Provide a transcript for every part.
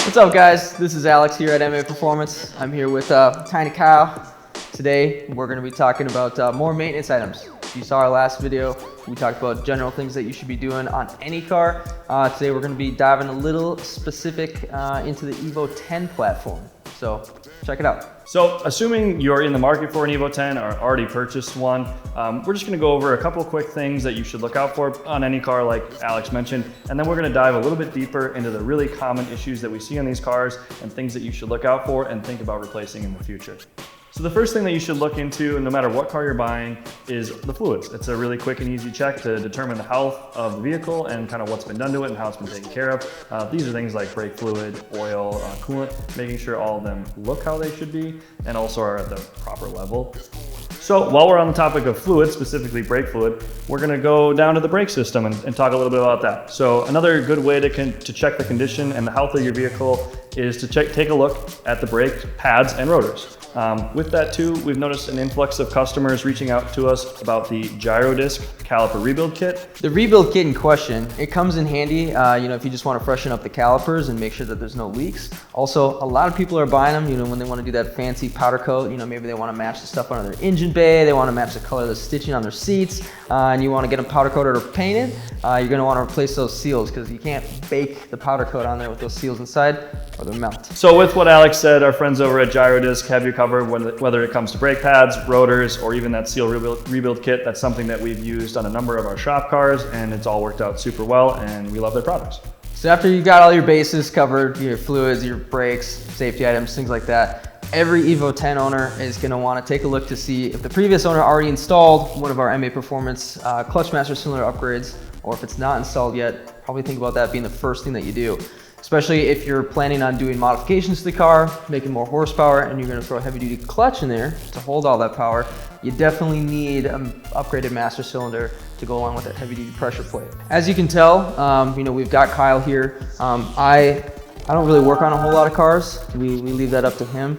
What's up, guys? This is Alex here at MAPerformance. I'm here with Tiny Kyle. Today we're going to be talking about more maintenance items. If you saw our last video, we talked about general things that you should be doing on any car. Today we're going to be diving a little specific into the Evo 10 platform. So check it out. So assuming you're in the market for an Evo 10 or already purchased one, we're just going to go over a couple quick things that you should look out for on any car like Alex mentioned, and then we're going to dive a little bit deeper into the really common issues that we see on these cars and things that you should look out for and think about replacing in the future. So the first thing that you should look into, no matter what car you're buying, is the fluids. It's a really quick and easy check to determine the health of the vehicle and kind of what's been done to it and how it's been taken care of. These are things like brake fluid, oil, coolant, making sure all of them look how they should be and also are at the proper level. So while we're on the topic of fluid, specifically brake fluid, we're gonna go down to the brake system and talk a little bit about that. So another good way to check the condition and the health of your vehicle is to take a look at the brake pads and rotors. With that too, we've noticed an influx of customers reaching out to us about the gyro disc caliper rebuild kit. The rebuild kit in question, it comes in handy, if you just want to freshen up the calipers and make sure that there's no leaks. Also, a lot of people are buying them, when they want to do that fancy powder coat, maybe they want to match the stuff under their engine bay, they want to match the color of the stitching on their seats, and you want to get them powder coated or painted. You're going to want to replace those seals because you can't bake the powder coat on there with those seals inside or they'll melt. So with what Alex said, our friends over at Gyro Disc have you covered whether it comes to brake pads, rotors, or even that seal rebuild kit. That's something that we've used on a number of our shop cars, and it's all worked out super well, and we love their products. So after you got all your bases covered, your fluids, your brakes, safety items, things like that, every Evo 10 owner is going to want to take a look to see if the previous owner already installed one of our MAPerformance clutch master cylinder upgrades, or if it's not installed yet, probably think about that being the first thing that you do. Especially if you're planning on doing modifications to the car, making more horsepower, and you're going to throw a heavy duty clutch in there to hold all that power, you definitely need an upgraded master cylinder to go along with that heavy duty pressure plate. As you can tell, we've got Kyle here. I don't really work on a whole lot of cars. We leave that up to him.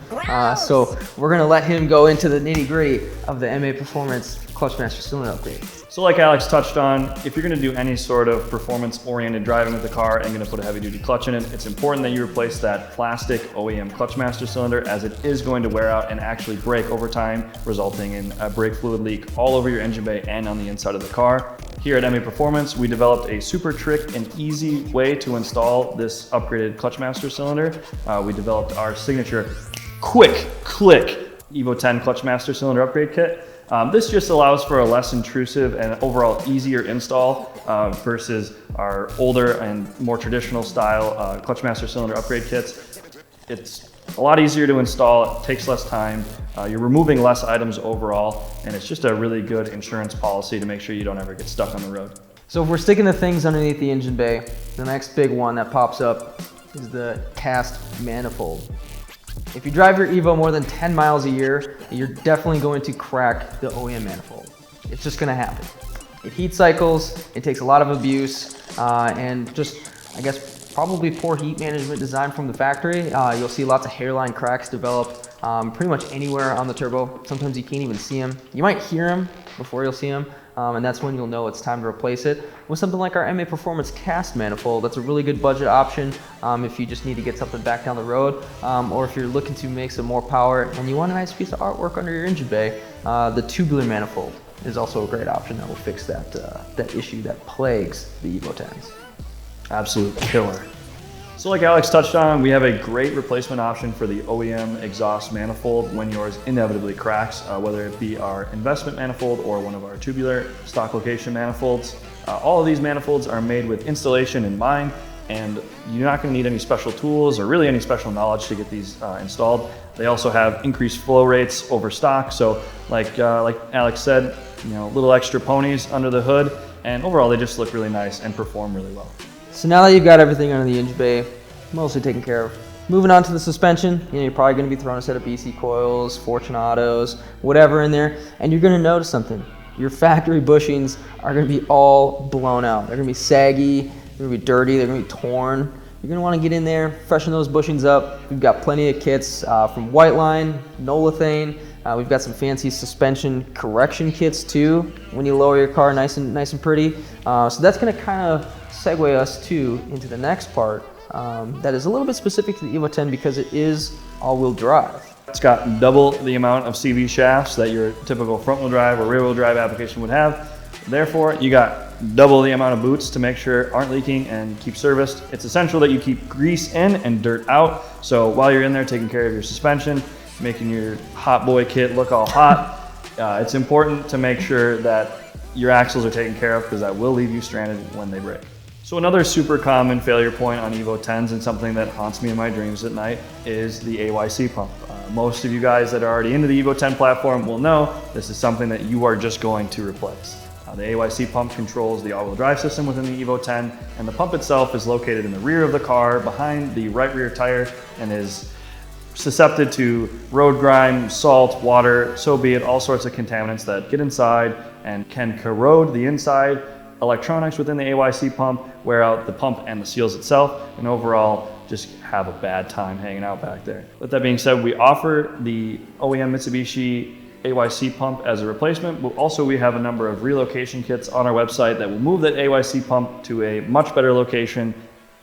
So we're going to let him go into the nitty gritty of the MAPerformance clutch master cylinder upgrade. So like Alex touched on, if you're going to do any sort of performance-oriented driving with the car and going to put a heavy-duty clutch in it, it's important that you replace that plastic OEM clutch master cylinder, as it is going to wear out and actually break over time, resulting in a brake fluid leak all over your engine bay and on the inside of the car. Here at MAPerformance, we developed a super trick and easy way to install this upgraded clutch master cylinder. We developed our signature quick click Evo 10 clutch master cylinder upgrade kit. This just allows for a less intrusive and overall easier install versus our older and more traditional style clutch master cylinder upgrade kits. It's a lot easier to install, it takes less time, you're removing less items overall, and it's just a really good insurance policy to make sure you don't ever get stuck on the road. So if we're sticking to things underneath the engine bay, the next big one that pops up is the cast manifold. If you drive your Evo more than 10 miles a year, you're definitely going to crack the OEM manifold. It's just gonna happen. It heat cycles, it takes a lot of abuse, and just, probably poor heat management design from the factory. You'll see lots of hairline cracks develop pretty much anywhere on the turbo. Sometimes you can't even see them. You might hear them before you'll see them, and that's when you'll know it's time to replace it. With something like our MAPerformance cast manifold, that's a really good budget option if you just need to get something back down the road, or if you're looking to make some more power and you want a nice piece of artwork under your engine bay, the tubular manifold is also a great option that will fix that issue that plagues the Evo 10s. Absolute killer. So like Alex touched on, we have a great replacement option for the OEM exhaust manifold when yours inevitably cracks, whether it be our investment manifold or one of our tubular stock location manifolds. All of these manifolds are made with installation in mind, and you're not going to need any special tools or really any special knowledge to get these installed. They also have increased flow rates over stock, so like Alex said, little extra ponies under the hood, and overall they just look really nice and perform really well. So now that you've got everything under the engine bay mostly taken care of, moving on to the suspension, you're probably going to be throwing a set of BC coils, Fortunatos, whatever in there, and you're going to notice something. Your factory bushings are going to be all blown out. They're going to be saggy, they're going to be dirty, they're going to be torn. You're going to want to get in there, freshen those bushings up. We've got plenty of kits from Whiteline, Nolithane, We've got some fancy suspension correction kits too when you lower your car nice and pretty. So that's going to kind of segue us into the next part that is a little bit specific to the Evo 10 because it is all-wheel drive. It's got double the amount of CV shafts that your typical front-wheel drive or rear-wheel drive application would have. Therefore, you got double the amount of boots to make sure aren't leaking and keep serviced. It's essential that you keep grease in and dirt out. So while you're in there taking care of your suspension, making your hot boy kit look all hot, it's important to make sure that your axles are taken care of because that will leave you stranded when they break. So another super common failure point on Evo 10s and something that haunts me in my dreams at night is the AYC pump. Most of you guys that are already into the Evo 10 platform will know this is something that you are just going to replace. The AYC pump controls the all-wheel drive system within the Evo 10, and the pump itself is located in the rear of the car behind the right rear tire and is susceptible to road grime, salt, water, so be it, all sorts of contaminants that get inside and can corrode the inside electronics within the AYC pump, wear out the pump and the seals itself, and overall just have a bad time hanging out back there. With that being said, we offer the OEM Mitsubishi AYC pump as a replacement, but also we have a number of relocation kits on our website that will move that AYC pump to a much better location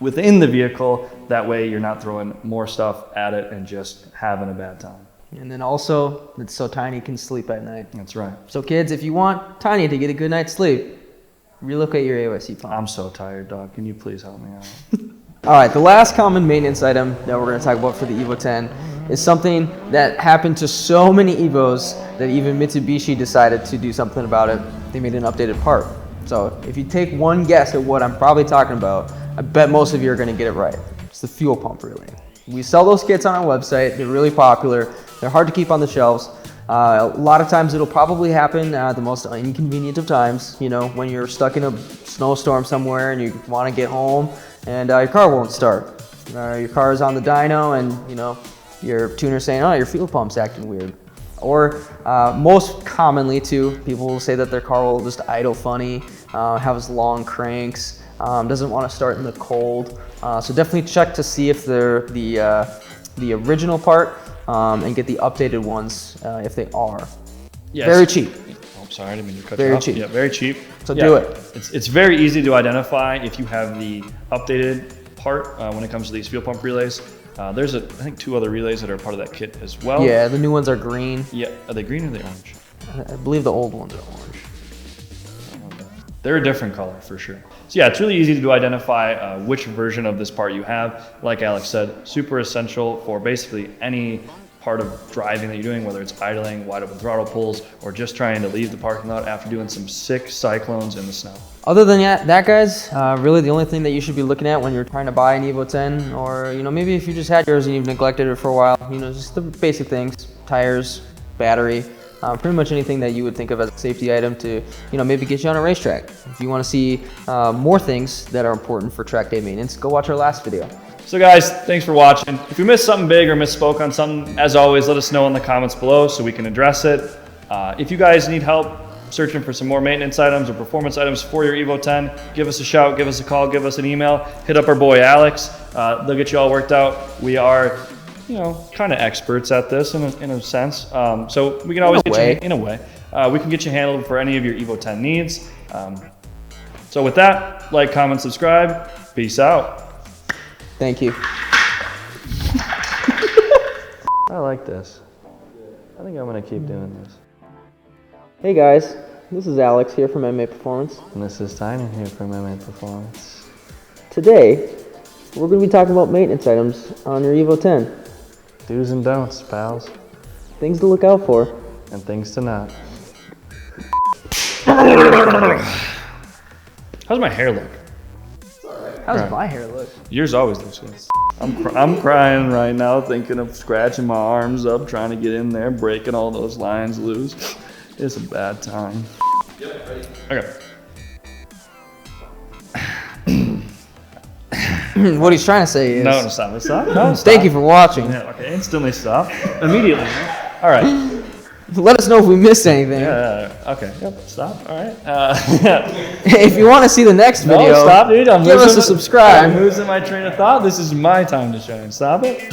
within the vehicle. That way you're not throwing more stuff at it and just having a bad time. And then also, it's so Tiny can sleep at night. That's right. So kids, if you want Tiny to get a good night's sleep, relocate your AYC pump. I'm so tired, dog. Can you please help me out? All right, the last common maintenance item that we're going to talk about for the Evo 10 is something that happened to so many Evos that even Mitsubishi decided to do something about it. They made an updated part. So if you take one guess at what I'm probably talking about, I bet most of you are going to get it right. It's the fuel pump, really. We sell those kits on our website. They're really popular. They're hard to keep on the shelves. A lot of times it'll probably happen at the most inconvenient of times, you know, when you're stuck in a snowstorm somewhere and you want to get home and your car won't start. Your car is on the dyno and, you know, your tuner's saying, oh, your fuel pump's acting weird. Or most commonly too, people will say that their car will just idle funny, has long cranks, doesn't want to start in the cold. So definitely check to see if they're the original part and get the updated ones if they are. Yes. Very cheap. Oh, sorry, I didn't mean to cut very you off. cheap. Yeah, very cheap. So do it. It's very easy to identify if you have the updated part when it comes to these fuel pump relays. There's I think 2 other relays that are part of that kit as well. Yeah, the new ones are green. Yeah, are they green or are they orange? I believe the old ones are orange. They're a different color for sure. So yeah, it's really easy to identify which version of this part you have. Like Alex said, super essential for basically any part of driving that you're doing, whether it's idling, wide open throttle pulls, or just trying to leave the parking lot after doing some sick cyclones in the snow. Other than that, guys, really the only thing that you should be looking at when you're trying to buy an Evo 10, or you know, maybe if you just had yours and you've neglected it for a while, you know, just the basic things: tires, battery, pretty much anything that you would think of as a safety item to, you know, maybe get you on a racetrack. If you want to see more things that are important for track day maintenance, go watch our last video. So guys, thanks for watching. If we missed something big or misspoke on something, as always, let us know in the comments below so we can address it. If you guys need help searching for some more maintenance items or performance items for your Evo 10, give us a shout, give us a call, give us an email, hit up our boy Alex. They'll get you all worked out. We are, you know, kind of experts at this in a sense. So we can always get you, in a way, we can get you handled for any of your Evo 10 needs. So with that, like, comment, subscribe. Peace out. Thank you. I like this. I think I'm gonna keep doing this. Hey guys, this is Alex here from MAPerformance. And this is Tiny here from MAPerformance. Today, we're going to be talking about maintenance items on your Evo 10. Do's and don'ts, pals. Things to look out for. And things to not. How's my hair look? How's my hair look? Yours always looks good. I'm crying right now thinking of scratching my arms up, trying to get in there, breaking all those lines loose. It's a bad time. Yep, ready. Okay. What he's trying to say is... No, stop. No, stop. Thank you for watching. Yeah, okay, instantly stop. Immediately. All right. Let us know if we missed anything. Yeah, okay. Yep, stop. All right. If you want to see the next video, stop, dude. give us a subscribe. I'm losing my train of thought. This is my time to shine. Stop it.